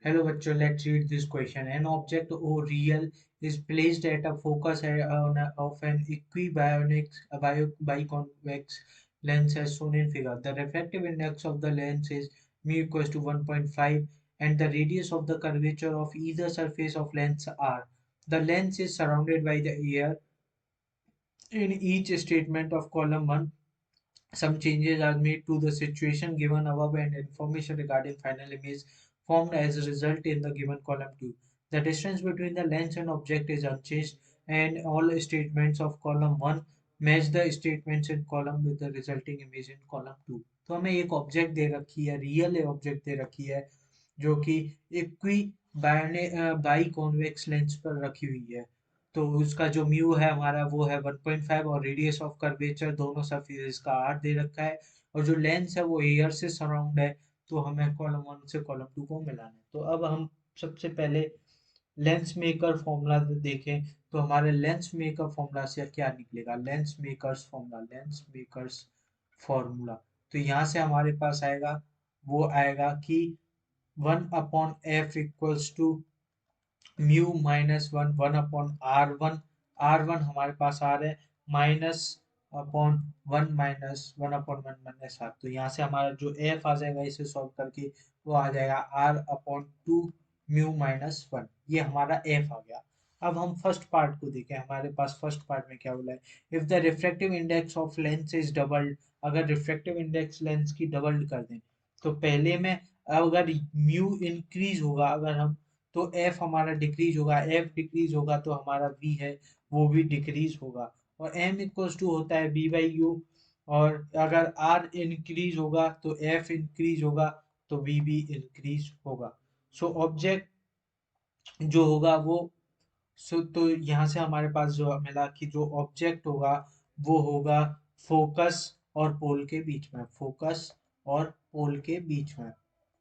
Hello, bachcho. Let's read this question. An object O real is placed at a focus of an biconvex lens as shown in figure. The refractive index of the lens is mu equals to 1.5 and the radius of the curvature of either surface of lens r. The lens is surrounded by the air. In each statement of column 1, some changes are made to the situation given above and information regarding final image formed as a result in the given column 2. The distance between the lens and object is unchanged and all statements of column 1 match the statements in column with the resulting image in column 2. तो हमें एक object they रखी है, real object they रखी है जो कि equi by convex lens पर रखी हुई है। तो उसका जो म्यू है हमारा वो है 1.5 और रेडियस ऑफ कर्वेचर दोनों सरफेस का 8 दे रखा है और जो लेंस है वो एयर से सराउंड है। तो हमें कॉलम 1 से कॉलम 2 को मिलाना है। तो अब हम सबसे पहले लेंस मेकर फॉर्मूला देखें तो हमारे लेंस मेकर फॉर्मूला से क्या निकलेगा। लेंस मेकर्स फॉर्मूला तो यहाँ से हमारे पास आएगा वो आएगा कि 1/f mu minus one one upon R one हमारे पास आ रहा है minus upon one minus one upon one minus R. तो यहाँ से हमारा जो एफ आ जाएगा इसे सॉल्व करके वो आ जाएगा r/2 म्यू माइनस वन। ये हमारा एफ आ गया। अब हम फर्स्ट पार्ट को देखें। हमारे पास फर्स्ट पार्ट में क्या बोला है, if the refractive index of lens is doubled. अगर रिफ्रैक्टिव इंडेक्स लेंस की डबल्ड कर दें तो पहले में अगर म्यू इंक्रीज होगा अगर हम तो एफ हमारा डिक्रीज होगा, एफ डिक्रीज होगा तो हमारा वी है वो भी डिक्रीज होगा। और एम इक्वल्स टू होता है बी बाई यू। और अगर आर इंक्रीज होगा तो एफ इंक्रीज होगा तो वी भी इंक्रीज होगा। सो ऑब्जेक्ट जो होगा वो तो यहाँ से हमारे पास जो मिला कि जो ऑब्जेक्ट होगा वो होगा फोकस और पोल के बीच में, फोकस और पोल के बीच में,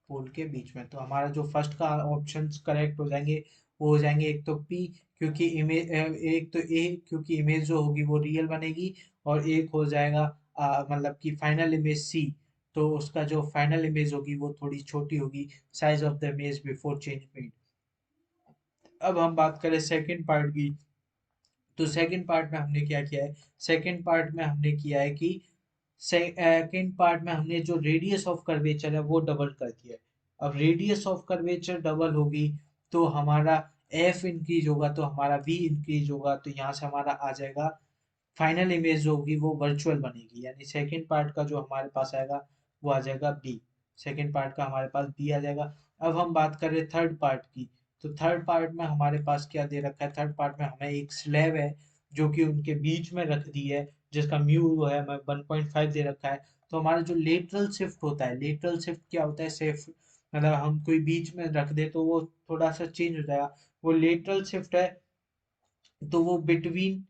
पोल के बीच में। तो हमारा जो फर्स्ट का ऑप्शंस करेक्ट हो जाएंगे वो हो जाएंगे एक तो पी क्योंकि इमेज, एक तो ए क्योंकि इमेज जो होगी वो रियल बनेगी और एक हो जाएगा मतलब कि फाइनल इमेज सी। तो उसका जो फाइनल इमेज होगी वो थोड़ी छोटी होगी, size of the image before change made. अब हम बात करें सेकंड पार्ट की। तो सेकंड पार्ट में हमने क्या किया है, सेकंड पार्ट में हमने किया है कि सेकंड पार्ट में हमने जो रेडियस ऑफ कर्वेचर है वो डबल कर दिया है। अब रेडियस ऑफ कर्वेचर डबल होगी तो हमारा एफ इंक्रीज होगा तो हमारा वी इंक्रीज होगा। तो यहाँ से हमारा आ जाएगा फाइनल इमेज जो होगी वो वर्चुअल बनेगी, यानी सेकंड पार्ट का जो हमारे पास आएगा वो आ जाएगा बी। सेकंड पार्ट का हमारे पास बी आ जाएगा। अब हम बात करें थर्ड पार्ट की। तो थर्ड पार्ट में हमारे पास क्या दे रखा है, थर्ड पार्ट में हमें एक स्लैब है जो कि उनके बीच में रख दी है जिसका म्यू है हमें 1.5 दे रखा है। तो हमारा जो लेटरल शिफ्ट होता है, लेटरल शिफ्ट क्या होता है, शिफ्ट मतलब हम कोई बीच में रख दे तो वो थोड़ा सा चेंज हो जाएगा। वो लेटरल शिफ्ट है तो वो बिटवीन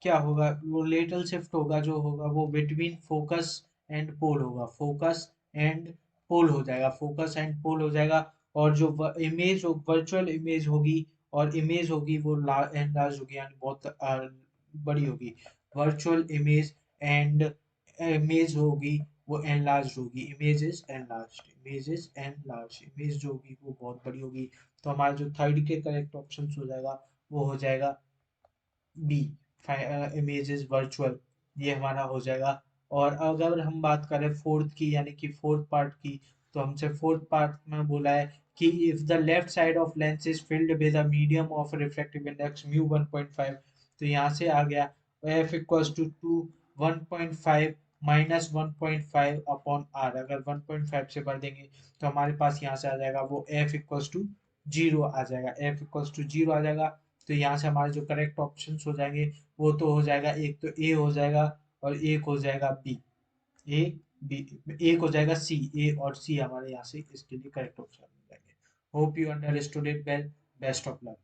क्या होगा, वो लेटरल शिफ्ट होगा जो होगा वो बिटवीन फोकस एंड पोल होगा, फोकस एंड पोल हो जाएगा, फोकस एंड पोल हो जाएगा। और जो इमेज वर्चुअल इमेज होगी और इमेज होगी वो एनलार्ज होगी यानी बहुत बड़ी होगी। वर्चुअल इमेज एंड इमेज होगी वो एनलार्ज होगी, image is enlarge, image is enlarge, image जो होगी वो बहुत बड़ी होगी। तो हमारा जो थर्ड के करेक्ट ऑप्शन हो जाएगा वो हो जाएगा बी, इमेज इज वर्चुअल। ये हमारा हो जाएगा। और अगर हम बात करें फोर्थ की यानी कि फोर्थ पार्ट की, तो हमसे फोर्थ पार्ट में बोला है कि if the left side of lens is filled with a medium of reflective index mu 1.5। तो यहाँ से आ गया F equals to 1.5 minus 1.5 upon R. अगर 1.5 से भर देंगे तो हमारे पास यहाँ से आ जाएगा वो एफ इक्वल्स टू जीरो आ जाएगा, एफ इक्वल्स टू जीरो आ जाएगा। तो यहाँ से हमारे जो करेक्ट ऑप्शंस हो जाएंगे वो तो हो जाएगा एक तो ए हो जाएगा और एक हो जाएगा बी, ए बी, एक हो जाएगा सी, ए और सी हमारे यहाँ से इसके लिए करेक्ट ऑप्शन हो जाएंगे। Hope you understood it well. Best of luck.